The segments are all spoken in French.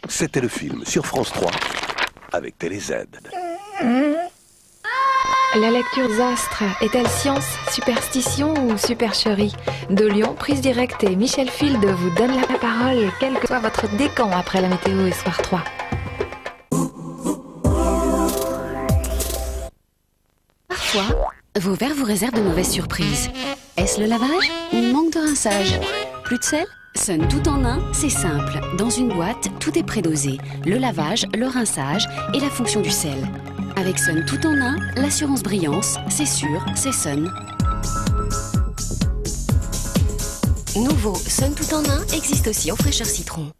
C'était le film sur France 3 avec TéléZ. La lecture d'astres est-elle science, superstition ou supercherie? De Lyon, Prise Directe et Michel Field vous donnent la parole, quel que soit votre décan après la météo et Soir 3. Parfois, vos verres vous réservent de mauvaises surprises. Est-ce le lavage ou manque de rinçage? Plus de sel? Sun tout en un, c'est simple. Dans une boîte, tout est prédosé. Le lavage, le rinçage et la fonction du sel. Avec Sun tout en un, l'assurance brillance, c'est sûr, c'est Sun. Nouveau Sun tout en un existe aussi en fraîcheur citron.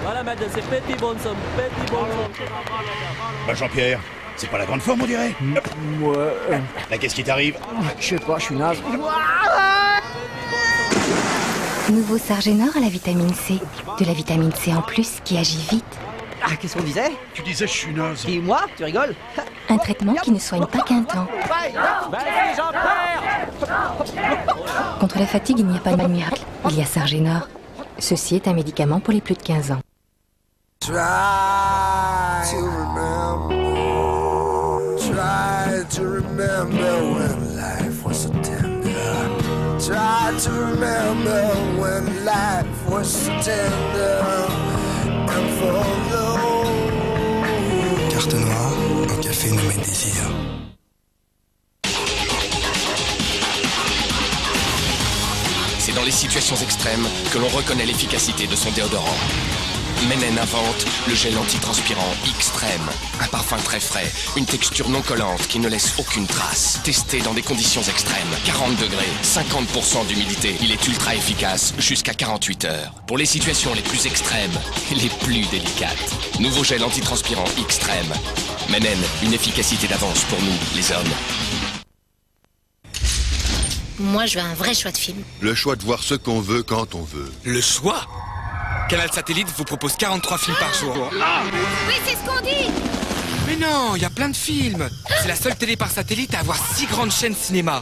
Voilà madame, c'est petit bon somme, petit bon somme. Bah Jean-Pierre, c'est pas la grande forme on dirait. Ouais. Là qu'est-ce qui t'arrive? Je sais pas, je suis naze. Nouveau Sargenor à la vitamine C. De la vitamine C en plus qui agit vite. Ah, qu'est-ce qu'on disait? Tu disais je suis naze. Et moi? Tu rigoles? Un traitement qui ne soigne pas qu'un temps. Vas-y Jean-Pierre. Contre la fatigue, il n'y a pas de miracle. Il y a Sargenor. Ceci est un médicament pour les plus de 15 ans. Try to remember when life was so tender. Try to remember when life was so tender. And for those... Carte noire, un café nommé Désir. C'est dans les situations extrêmes que l'on reconnaît l'efficacité de son déodorant. Menen invente le gel antitranspirant Extrême. Un parfum très frais, une texture non collante qui ne laisse aucune trace. Testé dans des conditions extrêmes, 40 degrés, 50% d'humidité. Il est ultra efficace jusqu'à 48 heures. Pour les situations les plus extrêmes et les plus délicates. Nouveau gel antitranspirant Extrême. Menen, une efficacité d'avance pour nous, les hommes. Moi, je veux un vrai choix de film. Le choix de voir ce qu'on veut quand on veut. Le choix? Canal Satellite vous propose 43 films par jour. Oui, c'est ce qu'on dit. Mais non, il y a plein de films. C'est la seule télé par satellite à avoir 6 grandes chaînes cinéma.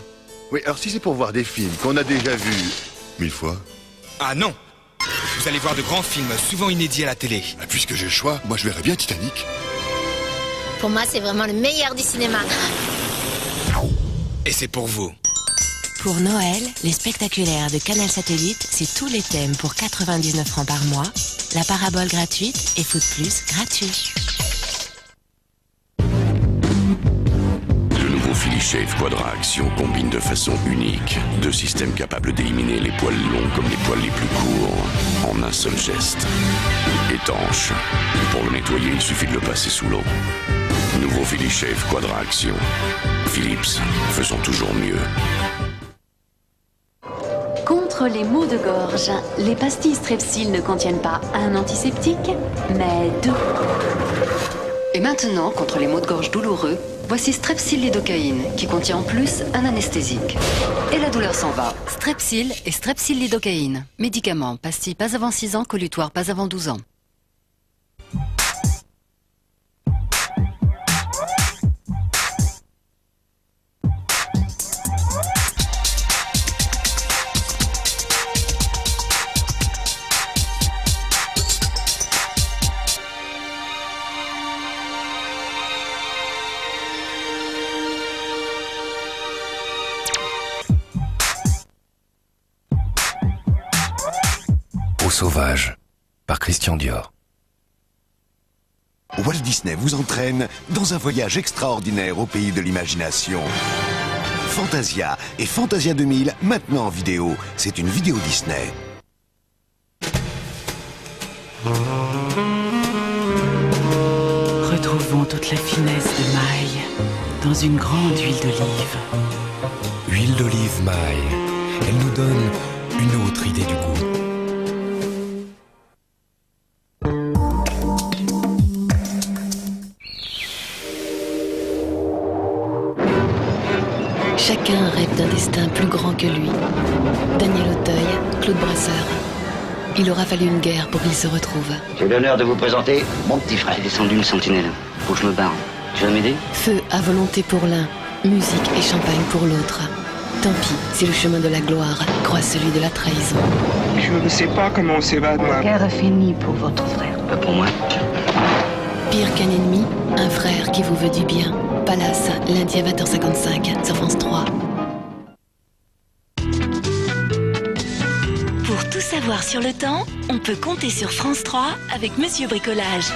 Oui, alors si c'est pour voir des films qu'on a déjà vus 1000 fois... Ah non. Vous allez voir de grands films, souvent inédits à la télé. Puisque j'ai le choix, moi je verrais bien Titanic. Pour moi, c'est vraiment le meilleur du cinéma. Et c'est pour vous. Pour Noël, les spectaculaires de Canal Satellite, c'est tous les thèmes pour 99 francs par mois, la parabole gratuite et Foot Plus gratuit. Le nouveau Philly Shave Quadra Action combine de façon unique deux systèmes capables d'éliminer les poils longs comme les poils les plus courts en un seul geste. Étanche. Pour le nettoyer, il suffit de le passer sous l'eau. Nouveau Philly Shave Quadra Action. Philips, faisons toujours mieux. Contre les maux de gorge, les pastilles Strepsil ne contiennent pas un antiseptique, mais 2. Et maintenant, contre les maux de gorge douloureux, voici Strepsil lidocaïne, qui contient en plus un anesthésique. Et la douleur s'en va. Strepsil et Strepsil lidocaïne. Médicaments, pastilles pas avant 6 ans, collutoire pas avant 12 ans. Sauvage, par Christian Dior. Walt Disney vous entraîne dans un voyage extraordinaire au pays de l'imagination. Fantasia et Fantasia 2000, maintenant en vidéo. C'est une vidéo Disney. Retrouvons toute la finesse de maille dans une grande huile d'olive. Huile d'olive maille. Elle nous donne une autre idée du goût. Chacun rêve d'un destin plus grand que lui. Daniel Auteuil, Claude Brasseur. Il aura fallu une guerre pour qu'ils se retrouvent. J'ai l'honneur de vous présenter mon petit frère. J'ai descendu une sentinelle. Faut que je me barre. Tu vas m'aider? Feu à volonté pour l'un, musique et champagne pour l'autre. Tant pis si le chemin de la gloire croise celui de la trahison. Je ne sais pas comment se va, moi. La guerre est finie pour votre frère. Pas pour moi. Pire qu'un ennemi, un frère qui vous veut du bien. Palace, lundi à 20h55 sur France 3. Pour tout savoir sur le temps, on peut compter sur France 3 avec Monsieur Bricolage.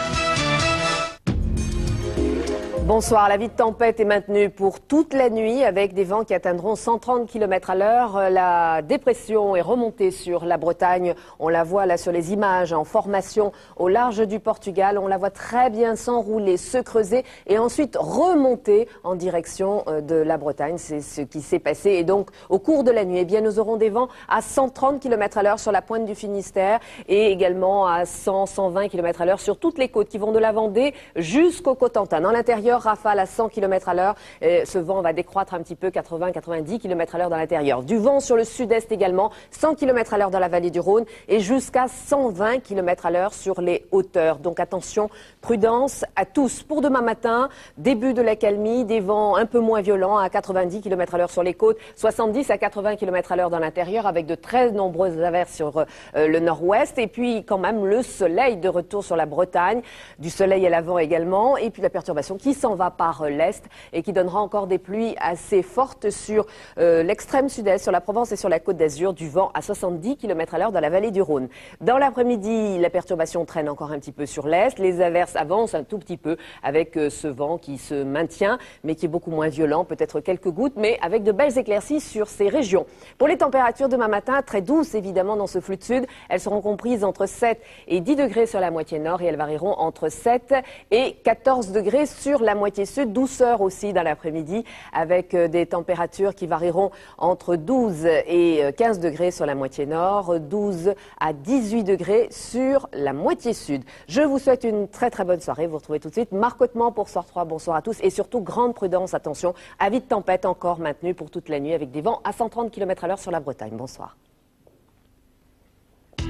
Bonsoir, la vie de tempête est maintenue pour toute la nuit avec des vents qui atteindront 130 km à l'heure. La dépression est remontée sur la Bretagne. On la voit là sur les images en formation au large du Portugal. On la voit très bien s'enrouler, se creuser et ensuite remonter en direction de la Bretagne. C'est ce qui s'est passé. Et donc, au cours de la nuit, eh bien, nous aurons des vents à 130 km à l'heure sur la pointe du Finistère et également à 100, 120 km à l'heure sur toutes les côtes qui vont de la Vendée jusqu'au Cotentin. Dans l'intérieur, rafale à 100 km à l'heure. Ce vent va décroître un petit peu, 80-90 km à l'heure dans l'intérieur. Du vent sur le sud-est également, 100 km à l'heure dans la vallée du Rhône et jusqu'à 120 km à l'heure sur les hauteurs. Donc attention, prudence à tous. Pour demain matin, début de l'accalmie, des vents un peu moins violents à 90 km à l'heure sur les côtes, 70 à 80 km à l'heure dans l'intérieur avec de très nombreuses averses sur le nord-ouest. Et puis quand même le soleil de retour sur la Bretagne, du soleil à l'avant également. Et puis la perturbation qui s'en va par l'est et qui donnera encore des pluies assez fortes sur l'extrême sud-est, sur la Provence et sur la Côte d'Azur, du vent à 70 km à l'heure dans la vallée du Rhône. Dans l'après-midi, la perturbation traîne encore un petit peu sur l'est. Les averses avancent un tout petit peu avec ce vent qui se maintient, mais qui est beaucoup moins violent, peut-être quelques gouttes, mais avec de belles éclaircies sur ces régions. Pour les températures demain matin, très douces évidemment dans ce flux de sud, elles seront comprises entre 7 et 10 degrés sur la moitié nord et elles varieront entre 7 et 14 degrés sur la moitié sud, douceur aussi dans l'après-midi avec des températures qui varieront entre 12 et 15 degrés sur la moitié nord, 12 à 18 degrés sur la moitié sud. Je vous souhaite une très très bonne soirée. Vous retrouvez tout de suite Marc Hautement pour Soir 3. Bonsoir à tous et surtout grande prudence, attention, avis de tempête encore maintenu pour toute la nuit avec des vents à 130 km à l'heure sur la Bretagne. Bonsoir.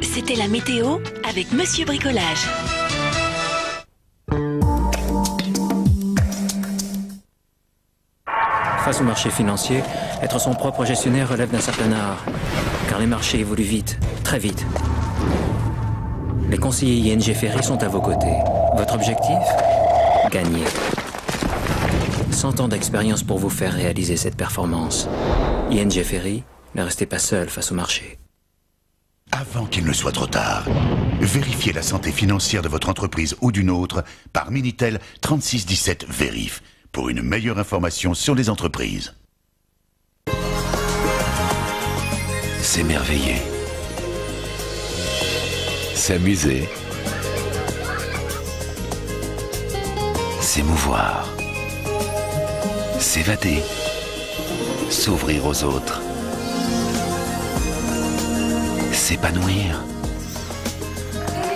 C'était la météo avec Monsieur Bricolage. Face au marché financier, être son propre gestionnaire relève d'un certain art, car les marchés évoluent vite, très vite. Les conseillers ING Ferry sont à vos côtés. Votre objectif? Gagner. 100 ans d'expérience pour vous faire réaliser cette performance. ING Ferry, ne restez pas seul face au marché. Avant qu'il ne soit trop tard, vérifiez la santé financière de votre entreprise ou d'une autre par Minitel 3617 Vérif. Pour une meilleure information sur les entreprises. S'émerveiller. S'amuser. S'émouvoir. S'évader. S'ouvrir aux autres. S'épanouir.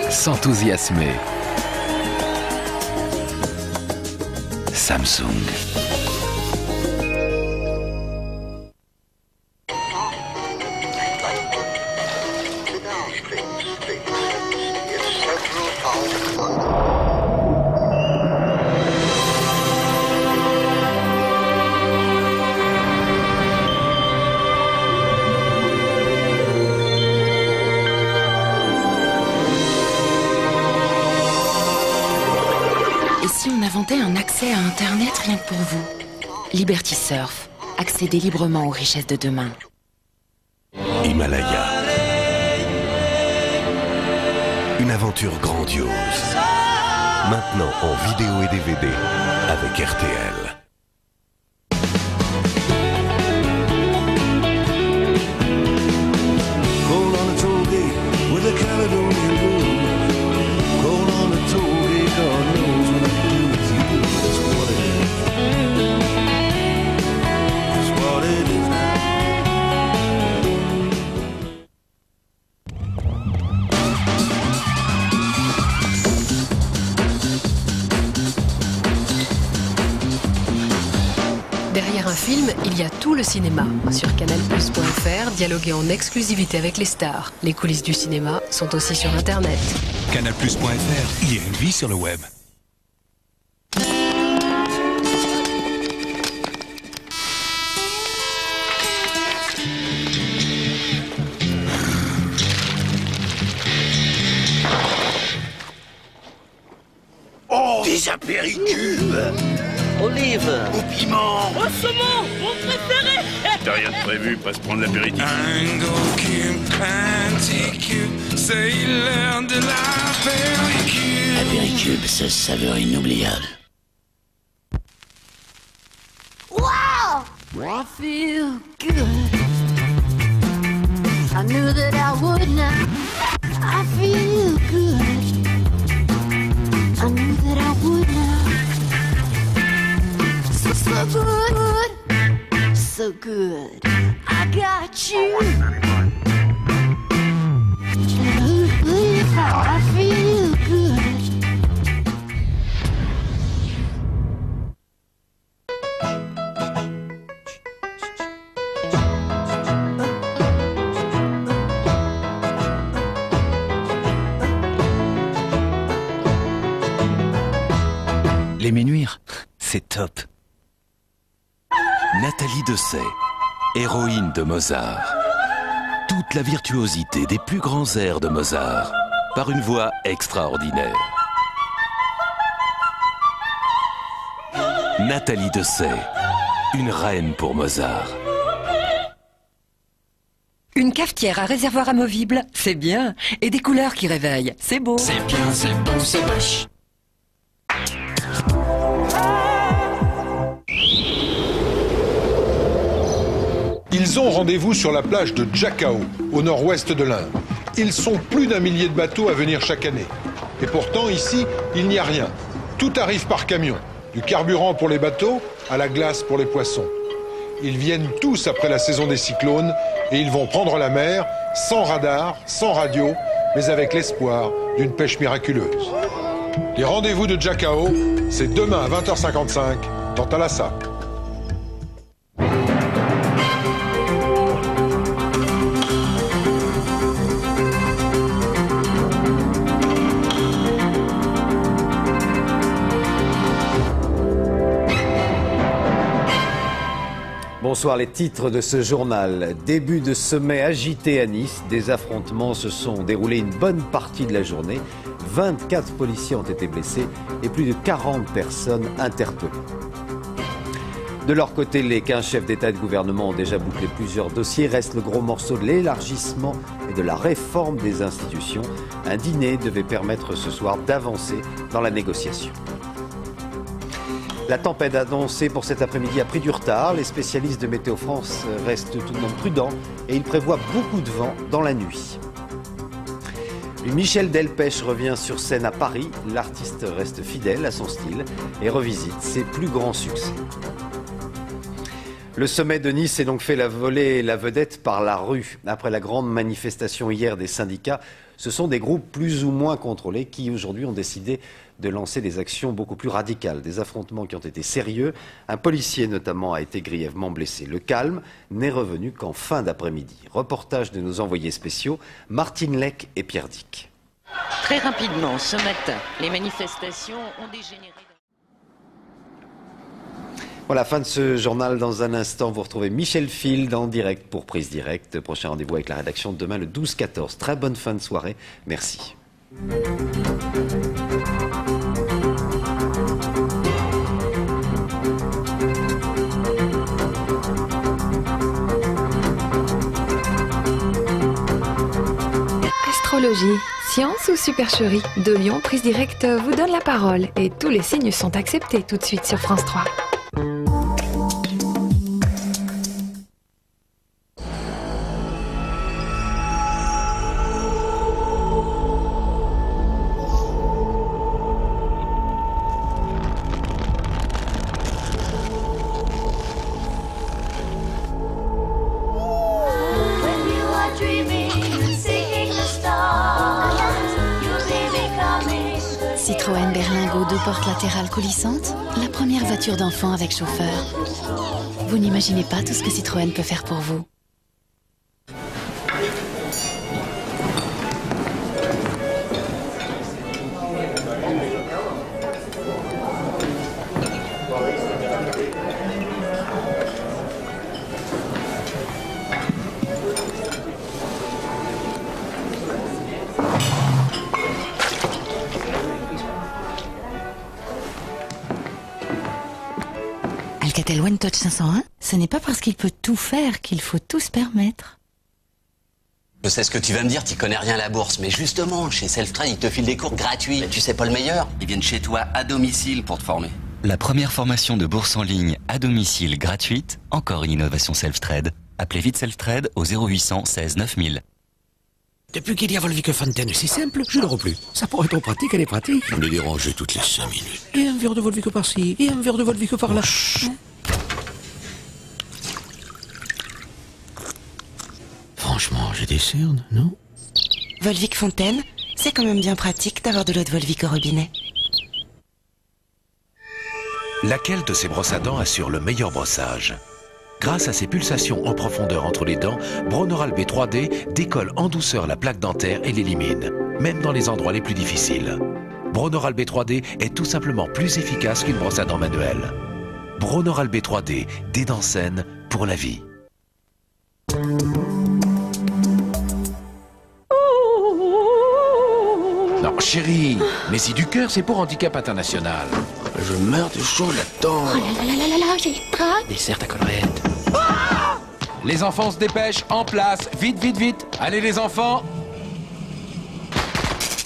S'enthousiasmer. Samsung. Si on inventait un accès à Internet rien que pour vous? Liberty Surf. Accédez librement aux richesses de demain. Himalaya. Une aventure grandiose. Maintenant en vidéo et DVD avec RTL. Cold on the toll gate with a Caledonian blue. Cold on the toll gate, God knows what I do with you. That's what it is. That's what it is now. film, il y a tout le cinéma. Sur canalplus.fr, dialoguez en exclusivité avec les stars. Les coulisses du cinéma sont aussi sur Internet. Canalplus.fr, il y a une vie sur le web. Oh, des apéricubes! Olive! Au piment! Au saumon, mon préféré. T'as rien de prévu, pas se prendre l'apéritif. C'est l'heure de l'apéricube. L'apéricube, c'est saveur inoubliable. Wow! I feel good. I knew that I would now. I feel good. I knew that I would now. So good, so good. I got you. I feel good. Les Ménuires, c'est top. Nathalie Dessay, héroïne de Mozart. Toute la virtuosité des plus grands airs de Mozart, par une voix extraordinaire. Nathalie Dessay, une reine pour Mozart. Une cafetière à réservoir amovible, c'est bien. Et des couleurs qui réveillent, c'est beau. C'est bien, c'est bon, c'est moche. Ils ont rendez-vous sur la plage de Jacao, au nord-ouest de l'Inde. Ils sont plus d'1 millier de bateaux à venir chaque année. Et pourtant, ici, il n'y a rien. Tout arrive par camion. Du carburant pour les bateaux à la glace pour les poissons. Ils viennent tous après la saison des cyclones et ils vont prendre la mer sans radar, sans radio, mais avec l'espoir d'une pêche miraculeuse. Les rendez-vous de Jacao, c'est demain à 20h55 dans Thalassa. Bonsoir, les titres de ce journal. Début de sommet agité à Nice. Des affrontements se sont déroulés une bonne partie de la journée. 24 policiers ont été blessés et plus de 40 personnes interpellées. De leur côté, les 15 chefs d'État et de gouvernement ont déjà bouclé plusieurs dossiers. Reste le gros morceau de l'élargissement et de la réforme des institutions. Un dîner devait permettre ce soir d'avancer dans la négociation. La tempête annoncée pour cet après-midi a pris du retard. Les spécialistes de Météo France restent tout de même prudents et ils prévoient beaucoup de vent dans la nuit. Michel Delpech revient sur scène à Paris. L'artiste reste fidèle à son style et revisite ses plus grands succès. Le sommet de Nice est donc fait la vedette par la rue. Après la grande manifestation hier des syndicats, ce sont des groupes plus ou moins contrôlés qui aujourd'hui ont décidé de lancer des actions beaucoup plus radicales. Des affrontements qui ont été sérieux. Un policier notamment a été grièvement blessé. Le calme n'est revenu qu'en fin d'après-midi. Reportage de nos envoyés spéciaux, Martine Lec et Pierre Dick. Très rapidement, ce matin, les manifestations ont dégénéré. Voilà, fin de ce journal. Dans un instant, vous retrouvez Michel Field en direct pour Prise Directe. Prochain rendez-vous avec la rédaction demain le 12-14. Très bonne fin de soirée. Merci. Astrologie, science ou supercherie? De Lyon, Prise Directe vous donne la parole et tous les signes sont acceptés tout de suite sur France 3. Citroën Berlingo 2 portes latérales coulissantes, la première voiture d'enfant avec chauffeur. Vous n'imaginez pas tout ce que Citroën peut faire pour vous. Alcatel One Touch 501, ce n'est pas parce qu'il peut tout faire qu'il faut tout se permettre. Je sais ce que tu vas me dire, tu connais rien à la bourse, mais justement, chez Selftrade, ils te filent des cours gratuits. Mais tu sais pas le meilleur, ils viennent chez toi à domicile pour te former. La première formation de bourse en ligne à domicile gratuite, encore une innovation Selftrade. Appelez vite Selftrade au 0800 16 9000. Depuis qu'il y a Volvico Fontaine, c'est simple, je ne le plus. Ça pourrait être pratique, elle est pratique. On les déranger toutes les 5 minutes. Et un verre de Volvico par-ci, et un verre de Volvico par-là. Franchement, j'ai des cernes, non? Volvic Fontaine, c'est quand même bien pratique d'avoir de l'eau de Volvic au robinet. Laquelle de ces brosses à dents assure le meilleur brossage? Grâce à ses pulsations en profondeur entre les dents, Bronoral B3D décolle en douceur la plaque dentaire et l'élimine, même dans les endroits les plus difficiles. Bronoral B3D est tout simplement plus efficace qu'une brosse à dents manuelle. Bronoral B3D, des dents saines pour la vie. Non, chérie, mais si du cœur, c'est pour Handicap International. Je meurs de chaud là-dedans. Oh là là, j'ai trac. Dessert ta collerette. Les enfants se dépêchent, en place, vite, vite, vite. Allez les enfants.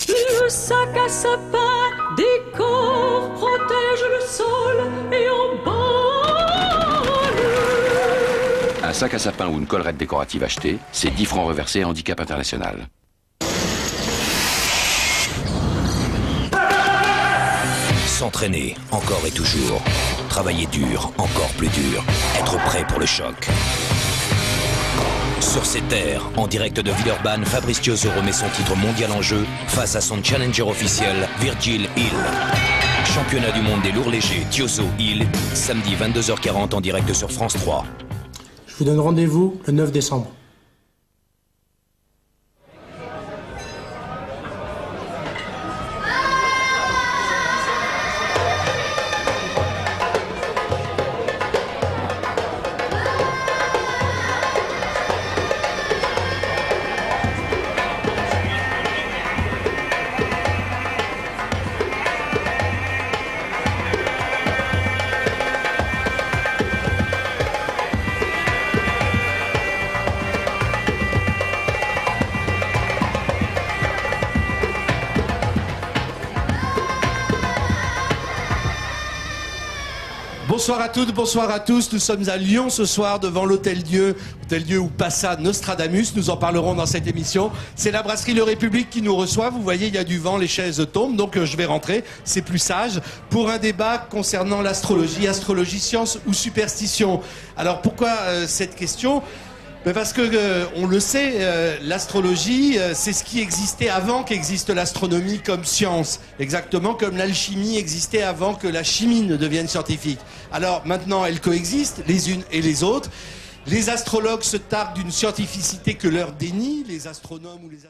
Le sac à sapin décore, protège le sol et emballe. Un sac à sapin ou une collerette décorative achetée, c'est 10 francs reversés à Handicap International. S'entraîner, encore et toujours. Travailler dur, encore plus dur. Être prêt pour le choc. Sur ces terres, en direct de Villeurbanne, Fabrice Thiozo remet son titre mondial en jeu face à son challenger officiel, Virgil Hill. Championnat du monde des lourds légers, Thiozo Hill, samedi 22h40 en direct sur France 3. Je vous donne rendez-vous le 9 décembre. Bonsoir à toutes, bonsoir à tous. Nous sommes à Lyon ce soir devant l'Hôtel-Dieu où passa Nostradamus. Nous en parlerons dans cette émission. C'est la brasserie Le République qui nous reçoit. Vous voyez, il y a du vent, les chaises tombent, donc je vais rentrer. C'est plus sage pour un débat concernant l'astrologie. Astrologie, science ou superstition? Alors pourquoi cette question? Parce que, on le sait, l'astrologie, c'est ce qui existait avant qu'existe l'astronomie comme science. Exactement comme l'alchimie existait avant que la chimie ne devienne scientifique. Alors maintenant, elles coexistent, les unes et les autres. Les astrologues se targuent d'une scientificité que leur dénie, les astronomes ou les